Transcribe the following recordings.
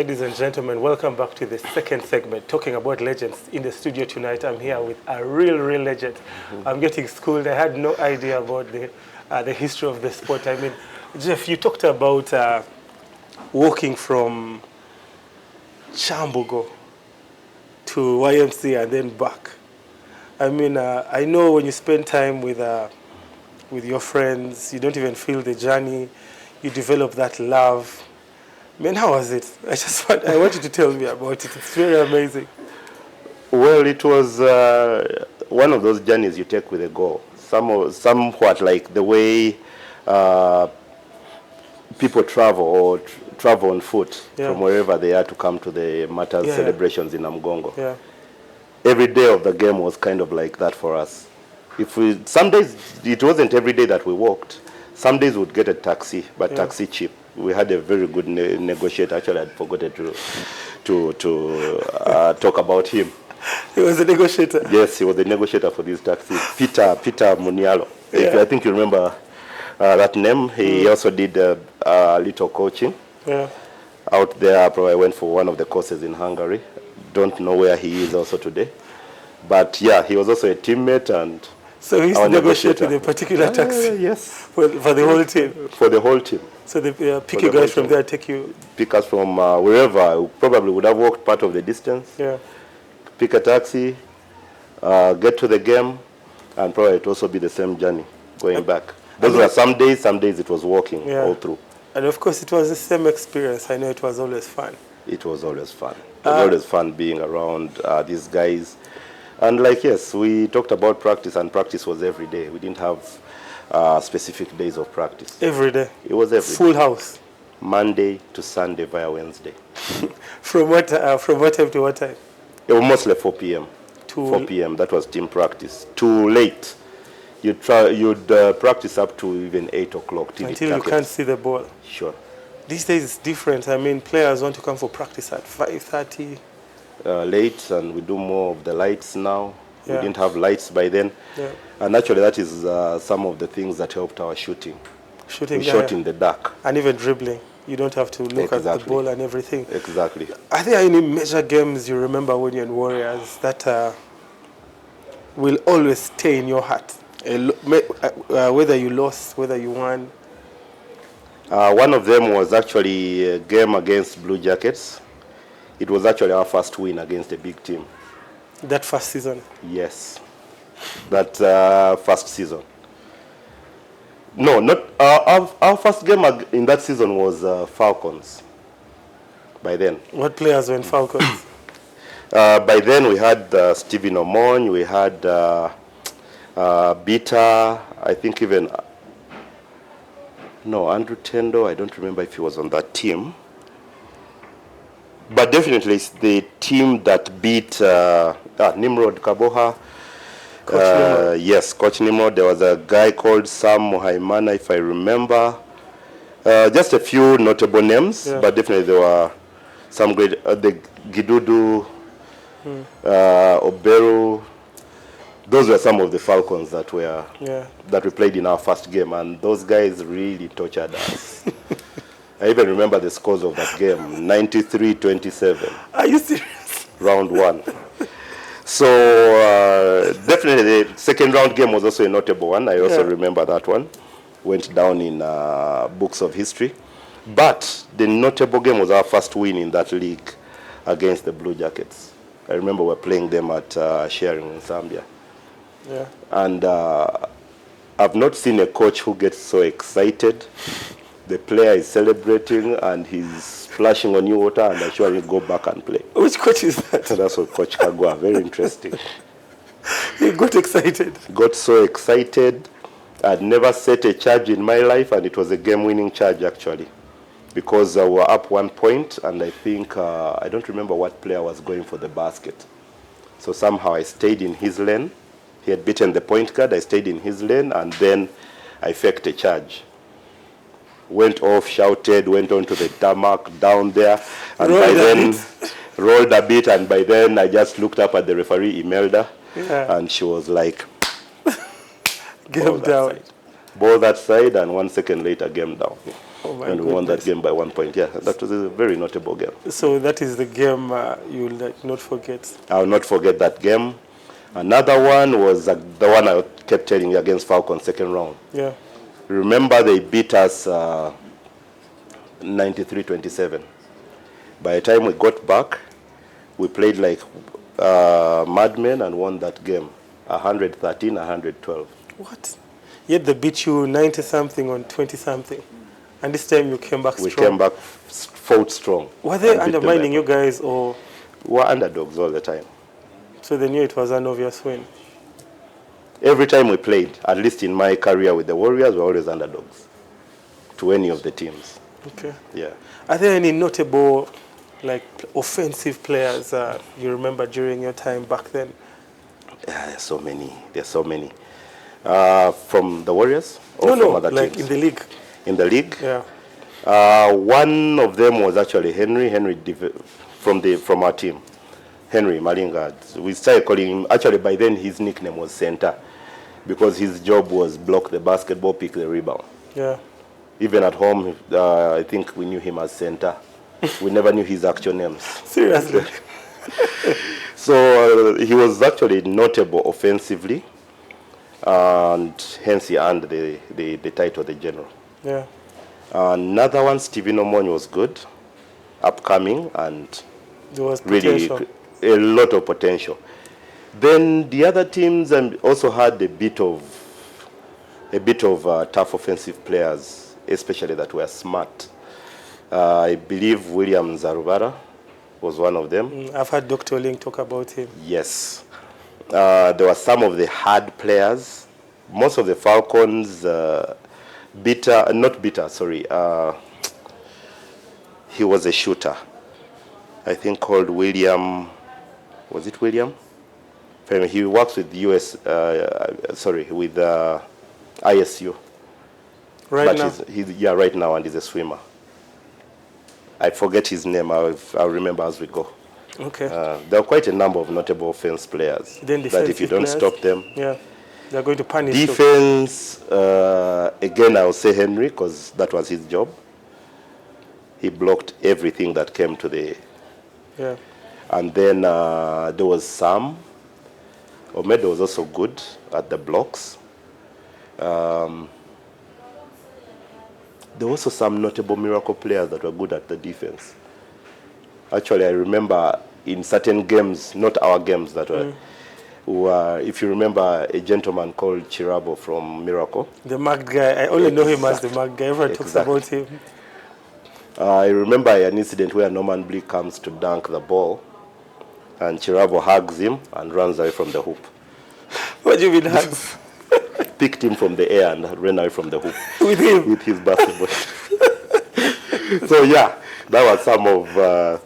Ladies and gentlemen, welcome back to the second segment, talking about legends. In the studio tonight, I'm here with a real legend. I'm getting schooled. I had no idea about the history of the sport. I mean, Jeff, you talked about walking from Chambugo to YMC and then back. I mean, I know when you spend time with your friends, you don't even feel the journey. You develop that love. Man, how was it? I want you to tell me about it. It's very amazing. Well, it was one of those journeys you take with a goal. Somewhat like the way people travel or travel on foot from wherever they are to come to the Matters celebrations in Namgongo. Yeah. Every day of the game was kind of like that for us. Some days it wasn't every day that we walked. Some days we'd get a taxi, but taxi cheap. We had a very good negotiator. Actually, I'd forgotten to talk about him. He was a negotiator. Yes, he was a negotiator for these taxis. Peter Munialo. I think you remember that name. He also did a little coaching out there. Probably went for one of the courses in Hungary. Don't know where he is also today. But yeah, he was also a teammate and. So he used to negotiate with a particular taxi? Yes. For the whole team? For the whole team. So they pick you guys from there, take you? Pick us from wherever. Probably would have walked part of the distance. Yeah. Pick a taxi, get to the game, and probably it also be the same journey going back. Those were some days it was walking all through. And of course it was the same experience. I know it was always fun. It was always fun. It was always fun being around these guys. And like, yes, we talked about practice, and practice was every day. We didn't have specific days of practice. Every day? It was every Full day. house? Monday to Sunday via Wednesday. From what time to what time? It was mostly 4 p.m. 4 p.m. That was team practice. Too late. You'd practice up to even 8 o'clock. Until you can't see the ball. Sure. These days it's different. I mean, players want to come for practice at 5:30. Late, and we do more of the lights now. We didn't have lights by then. Yeah. And actually that is some of the things that helped our shooting. We shot in the dark. And even dribbling. You don't have to look at the ball and everything. Exactly. Are there any major games you remember when you're in Warriors that will always stay in your heart? Whether you lost, whether you won? One of them was actually a game against Blue Jackets. It was actually our first win against a big team. That first season? Yes. That first season. No, not our first game in that season was Falcons. By then. What players were in Falcons? By then we had Stephen Omony, we had Bita, I think even Andrew Tendo. I don't remember if he was on that team. But definitely it's the team that beat Nimrod Kaboha. Yes, Coach Nimrod. There was a guy called Sam Muhaimana, if I remember. Just a few notable names, but definitely there were some great, the Gidudu, Oberu. Those were some of the Falcons that we played in our first game, and those guys really tortured us. I even remember the scores of that game, 93-27. Are you serious? Round 1. So definitely the second round game was also a notable one. I also remember that one. Went down in books of history. But the notable game was our first win in that league against the Blue Jackets. I remember we were playing them at Sharing in Zambia. Yeah. And I've not seen a coach who gets so excited. The player is celebrating and he's splashing on you water, and I'm sure he'll go back and play. Which coach is that? That's what Coach Kagwa. Very interesting. He got excited. Got so excited. I'd never set a charge in my life, and it was a game-winning charge actually, because we were up 1 point, and I think I don't remember what player was going for the basket. So somehow I stayed in his lane. He had beaten the point guard. I stayed in his lane, and then I faked a charge. Went off, shouted, went on to the tarmac down there, and by then rolled a bit, and by then I just looked up at the referee, Imelda, and she was like, game down. Ball that side, and 1 second later, game down. Oh my And we won that goodness. game by 1 point. Yeah, that was a very notable game. So that is the game you'll like, not forget. I'll not forget that game. Another one was the one I kept telling you against Falcons, second round. Yeah. Remember they beat us 93-27. By the time we got back, we played like madmen and won that game, 113-112. What? Yet they beat you 90-something on 20-something. And this time you came back We strong. came back, fought strong. Were they and beat them undermining by you guys, or We were underdogs all the time. so they knew it was an obvious win? Every time we played, at least in my career with the Warriors, we were always underdogs to any of the teams. Okay. Yeah. Are there any notable, like, offensive players you remember during your time back then? Yeah, there's so many. There's so many. From the Warriors or No, from other like teams? in the league. In the league? Yeah. One of them was actually Henry from our team. Henry Malinga. We started calling him, actually by then his nickname was Center, because his job was block the basketball, pick the rebound. Yeah. Even at home, I think we knew him as Center. We never knew his actual names. Seriously. So he was actually notable offensively, and hence he earned the title, the general. Yeah. Another one, Stephen Omoni, was good, upcoming, and There was really potential. a lot of potential. Then the other teams also had a bit of tough offensive players, especially that were smart. I believe William Zarubara was one of them. I've heard Dr. Ling talk about him. Yes. There were some of the hard players. Most of the Falcons, he was a shooter. I think called William, was it William? He works with with ISU. Right But now. he's right now, and he's a swimmer. I forget his name. I'll remember as we go. Okay. There are quite a number of notable offense players Then that if you defensive don't players? stop them. Yeah. They're going to punish you. Defense, again, I'll say Henry, because that was his job. He blocked everything that came to the... Yeah. And then there was Sam. Omedo was also good at the blocks. There were also some notable miracle players that were good at the defense. Actually, I remember in certain games, not our games, that were, if you remember, a gentleman called Chirabo from Miracle. The marked guy. I only know him as the marked guy. Everyone talks about him. I remember an incident where Norman Bleak comes to dunk the ball, and Chirabo hugs him and runs away from the hoop. What do you mean hugs? Picked him from the air and ran away from the hoop. With him? With his basketball. So yeah, that was some of...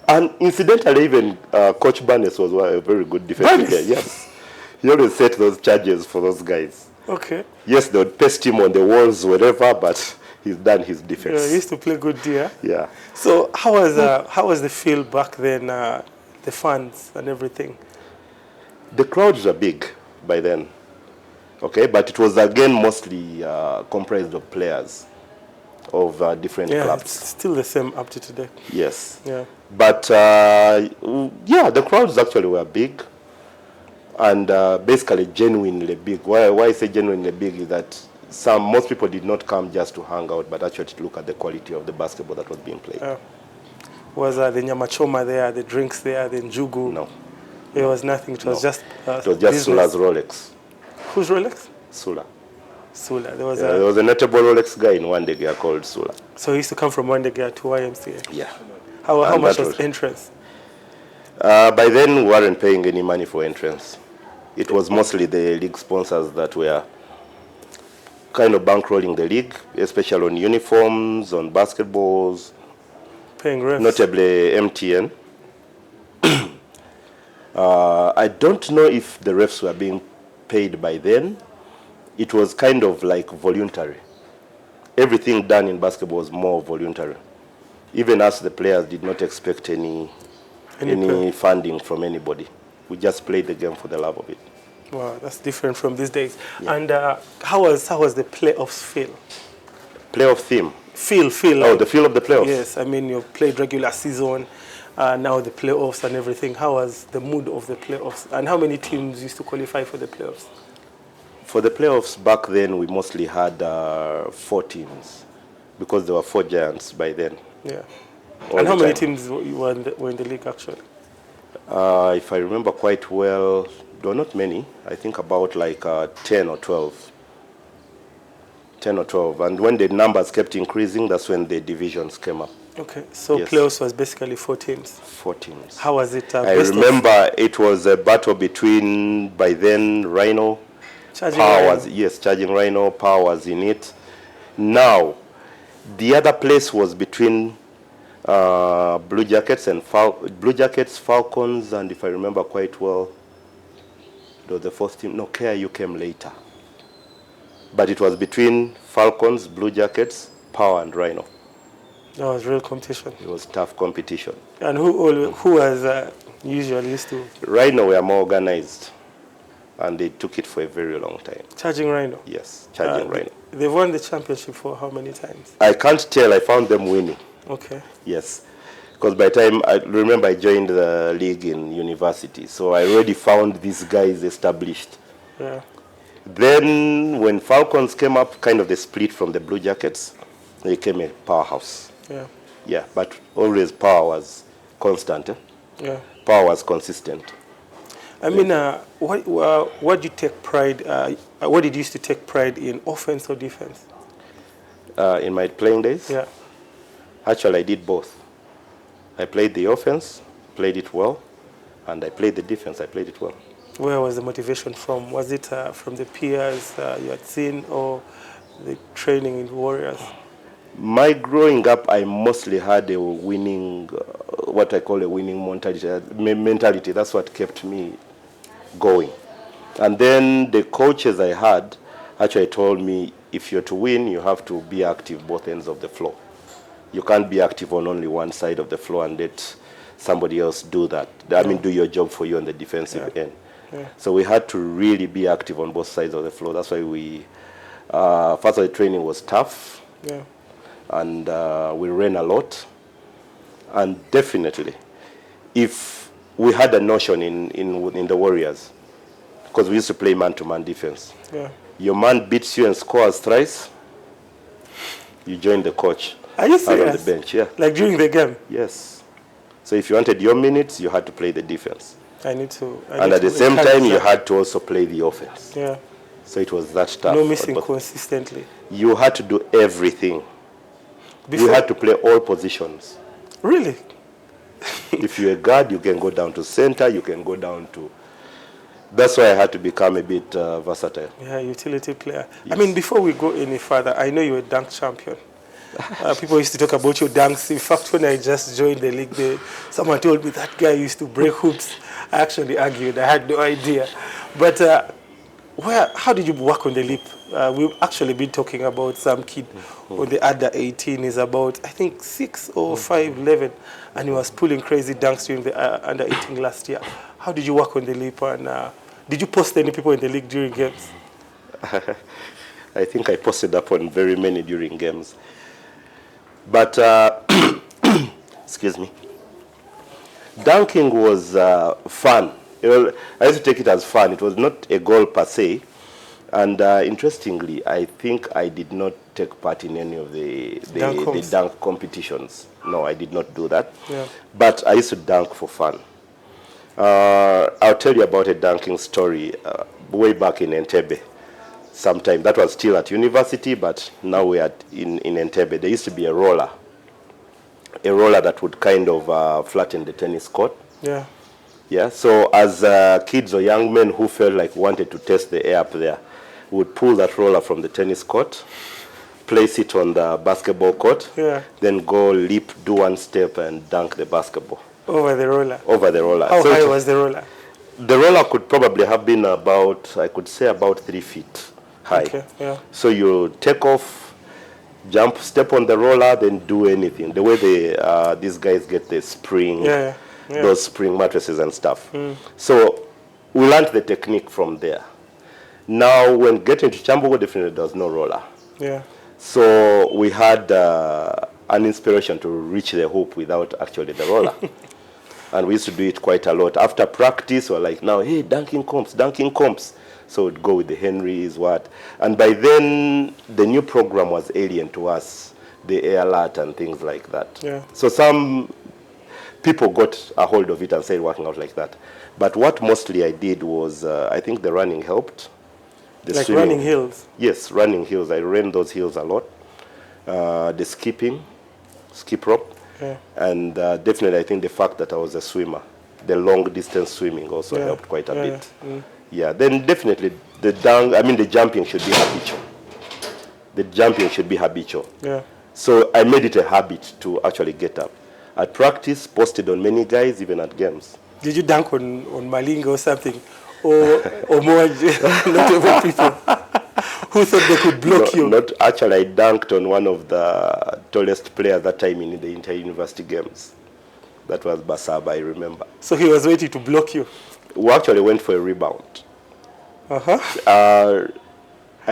and incidentally, even Coach Barnes was a very good defensive guy. Yes. He always set those charges for those guys. Okay. Yes, they would paste him on the walls, whatever, but he's done his defense. Yeah, he used to play good dear. Yeah. So how was the field back then, the fans and everything? The crowds were big by then. Okay, but it was again mostly comprised of players of different clubs. It's still the same up to today. Yes. Yeah. But yeah, the crowds actually were big, and basically genuinely big. Why I say genuinely big is that most people did not come just to hang out, but actually to look at the quality of the basketball that was being played. Was the nyamachoma there, the drinks there, the njugu? No. There was nothing. It was just it was just Sula's Rolex. Whose Rolex? Sula. Sula. There was a notable Rolex guy in Wandegea called Sula. So he used to come from Wandegea to YMCA? Yeah. How much was entrance? By then, we weren't paying any money for entrance. It was mostly the league sponsors that were kind of bankrolling the league, especially on uniforms, on basketballs. Paying refs. Notably MTN. I don't know if the refs were being paid by then. It was kind of like voluntary. Everything done in basketball was more voluntary. Even us, the players, did not expect any funding from anybody. We just played the game for the love of it. Wow, that's different from these days. Yeah. And how was the playoffs feel? Playoff theme. feel Oh, like, the feel of the playoffs? yes, I mean, you've played regular season, now the playoffs and everything. How was the mood of the playoffs? And how many teams used to qualify for the playoffs? For the playoffs back then, we mostly had 4 teams because there were 4 giants by then. Yeah. All And how the many time. teams were in the league, actually? If I remember quite well, there were not many. I think about like 10 or 12. 10 or 12. And when the numbers kept increasing, that's when the divisions came up. Okay, so Yes. playoffs was basically 4 teams. 4 teams. How was it? I remember it was a battle between, by then, Rhino. Power was, yes, Charging Rhino, Power was in it. Now, the other place was between Blue Jackets and Blue Jackets, Falcons, and if I remember quite well, the 4th team, no, KIU came later. But it was between Falcons, Blue Jackets, Power, and Rhino. That was real competition. It was tough competition. And who was usually used to? Rhino were more organized, and they took it for a very long time. Charging Rhino? Yes, Charging Rhino. They've won the championship for how many times? I can't tell. I found them winning. Okay. Yes. Because by the time, I remember I joined the league in university, so I already found these guys established. Yeah. Then when Falcons came up, kind of they split from the Blue Jackets, they became a powerhouse. Yeah. Yeah, but always Power was constant. Yeah. Power was consistent. I mean, what do you take pride? What did you used to take pride in, offense or defense? In my playing days? Yeah. Actually, I did both. I played the offense, played it well, and I played the defense, I played it well. Where was the motivation from? Was it from the peers you had seen, or the training in Warriors? My growing up, I mostly had a winning, what I call a winning mentality. That's what kept me going. And then the coaches I had actually told me, if you're to win, you have to be active both ends of the floor. You can't be active on only one side of the floor and let somebody else do that. I mean, do your job for you on the defensive end. Yeah. So we had to really be active on both sides of the floor. That's why we, first of the training was tough. Yeah. And we ran a lot. And definitely, if we had a notion in the Warriors, because we used to play man-to-man defense. Yeah. Your man beats you and scores thrice, you join the coach. Are you serious? On the bench, yeah. Like during the game? Yes. So if you wanted your minutes, you had to play the defense. And at the same time, you had to also play the offense. Yeah. So it was that tough. No missing consistently. You had to do everything. You had to play all positions. Really? If you're a guard, you can go down to center, you can go down to... That's why I had to become a bit versatile. Yeah, utility player. Yes. I mean, before we go any further, I know you're a dunk champion. People used to talk about your dunks. In fact, when I just joined the league, someone told me that guy used to break hoops. I actually argued. I had no idea. But how did you work on the leap? We've actually been talking about some kid on the under 18 is about, I think, 6 or 5'11", and he was pulling crazy dunks during the under 18 last year. How did you work on the leap? And did you post any people in the league during games? I think I posted up on very many during games. But, excuse me, dunking was fun. I used to take it as fun. It was not a goal per se. And interestingly, I think I did not take part in any of the dunk competitions. No, I did not do that. Yeah. But I used to dunk for fun. I'll tell you about a dunking story way back in Entebbe. Sometime that was still at university, but now we are in Entebbe. There used to be a roller that would kind of flatten the tennis court. Yeah. Yeah. So as kids or young men who felt like wanted to test the air up there, would pull that roller from the tennis court, place it on the basketball court, then go leap, do one step, and dunk the basketball. Over the roller? Over the roller. How high was the roller? The roller could probably have been about, I could say about 3 feet high. Okay, yeah. So you take off, jump, step on the roller, then do anything. The way these guys get the spring, those spring mattresses and stuff. So we learned the technique from there. Now, when getting to Chambogo, definitely there was no roller. Yeah. So we had an inspiration to reach the hoop without actually the roller. And we used to do it quite a lot. After practice, we're like, now, hey, dunking comps. So we'd go with the Henrys, what. And by then, the new program was alien to us, the air alert and things like that. Yeah. So some people got a hold of it and started working out like that. But what mostly I did was, I think the running helped. The like swimming, running hills? Yes, running hills. I ran those hills a lot. The skip rope. Yeah. And definitely I think the fact that I was a swimmer, the long distance swimming also helped quite a bit. Yeah, then definitely the jumping should be habitual. The jumping should be habitual. Yeah. So I made it a habit to actually get up. At practice, posted on many guys, even at games. Did you dunk on Malinga or something? Or more notable people who thought they could block you? Not actually, I dunked on one of the tallest players that time in the inter-university games. That was Basaba, I remember. So he was waiting to block you? We actually went for a rebound. I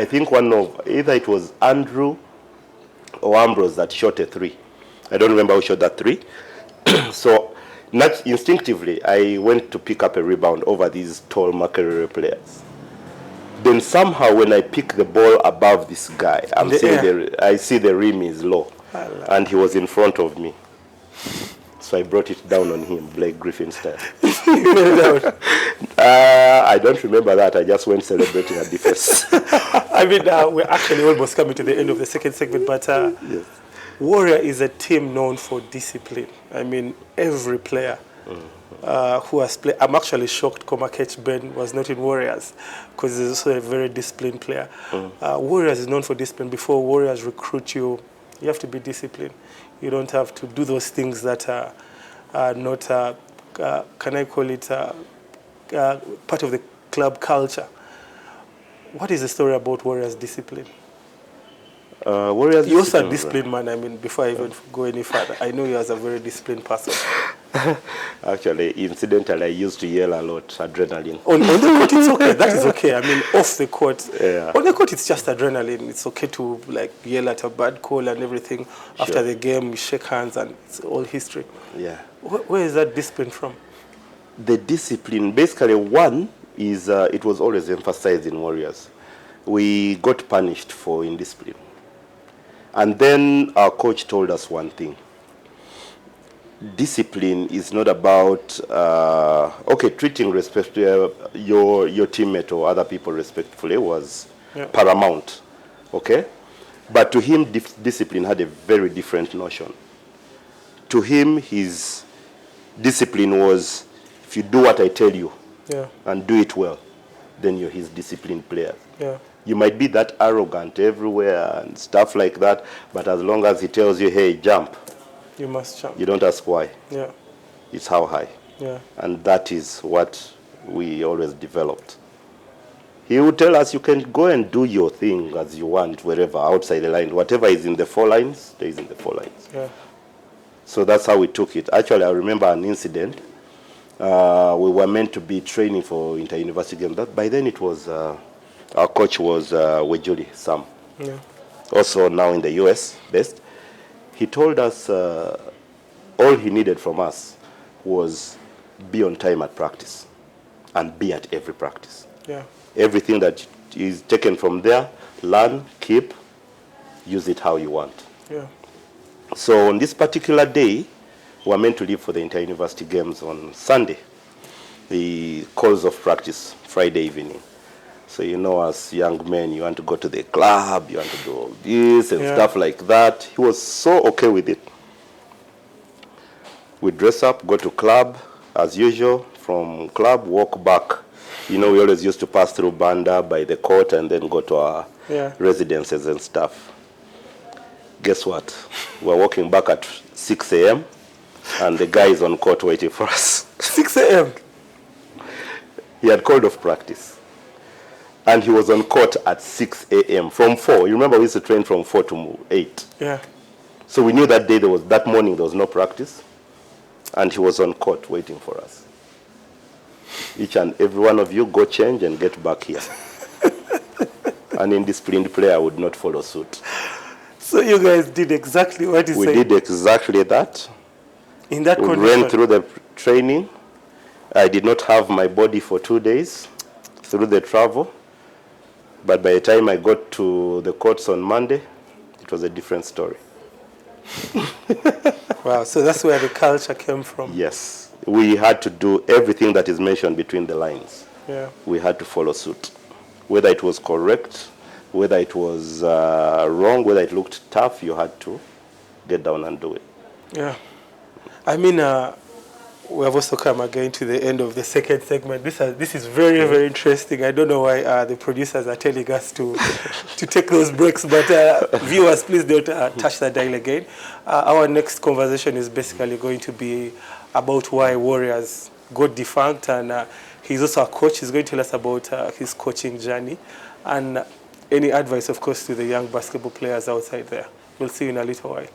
think either it was Andrew or Ambrose that shot a three. I don't remember who shot that three. So instinctively, I went to pick up a rebound over these tall Makerere players. Then somehow when I pick the ball above this guy, I see the rim is low. And he was in front of me. So I brought it down on him, Blake Griffin style. I don't remember that. I just went celebrating a defense. I mean, we're actually almost coming to the end of the second segment, but yes. Warrior is a team known for discipline. I mean, every player who has played, I'm actually shocked Komakech Ben was not in Warriors because he's also a very disciplined player. Warriors is known for discipline. Before Warriors recruit you, you have to be disciplined. You don't have to do those things that are not, can I call it, part of the club culture. What is the story about Warriors' discipline? Warriors You're also a disciplined man. I mean, before I even go any further, I know you as a very disciplined person. Actually, incidentally, I used to yell a lot, adrenaline. On the court, it's okay. That is okay. I mean, off the court. Yeah. On the court, it's just adrenaline. It's okay to like yell at a bad call and everything. Sure. After the game, we shake hands and it's all history. Yeah. Where is that discipline from? The discipline, basically, one is it was always emphasized in Warriors. We got punished for indiscipline. And then our coach told us one thing. Discipline is not about, treating your teammate or other people respectfully was paramount, okay? But to him, discipline had a very different notion. To him, his discipline was, if you do what I tell you and do it well, then you're his disciplined player. Yeah. You might be that arrogant everywhere and stuff like that, but as long as he tells you, hey, jump, you must jump. You don't ask why. Yeah. It's how high. Yeah. And that is what we always developed. He would tell us you can go and do your thing as you want, wherever, outside the line. Whatever is in the 4 lines, stays in the 4 lines. Yeah. So that's how we took it. Actually, I remember an incident. We were meant to be training for inter-university games. By then it was, our coach was Wejuli Sam. Yeah. Also now in the US, based. He told us all he needed from us was be on time at practice and be at every practice. Yeah. Everything that is taken from there, learn, keep, use it how you want. Yeah. So on this particular day, we were meant to leave for the inter-university games on Sunday. The calls of practice, Friday evening. So, you know, as young men, you want to go to the club, you want to do all this and stuff like that. He was so okay with it. We dress up, go to club, as usual. From club, walk back. You know, we always used to pass through Banda by the court and then go to our residences and stuff. Guess what? We're walking back at 6 a.m. and the guy is on court waiting for us. 6 a.m.? He had called off practice. And he was on court at 6 a.m. from 4. You remember we used to train from 4 to 8. Yeah. So we knew that morning there was no practice. And he was on court waiting for us. Each and every one of you go change and get back here. An indisciplined player would not follow suit. So you guys did exactly what you We said. did exactly that. In that We condition. ran through the training. I did not have my body for 2 days through the travel. But by the time I got to the courts on Monday, it was a different story. Wow, so that's where the culture came from. Yes. We had to do everything that is mentioned between the lines. Yeah. We had to follow suit. Whether it was correct, whether it was wrong, whether it looked tough, you had to get down and do it. Yeah. I mean, we have also come again to the end of the second segment. This is very, very interesting. I don't know why the producers are telling us to take those breaks, but viewers, please don't touch that dial again. Our next conversation is basically going to be about why Warriors got defunct, and he's also a coach. He's going to tell us about his coaching journey and any advice, of course, to the young basketball players outside there. We'll see you in a little while.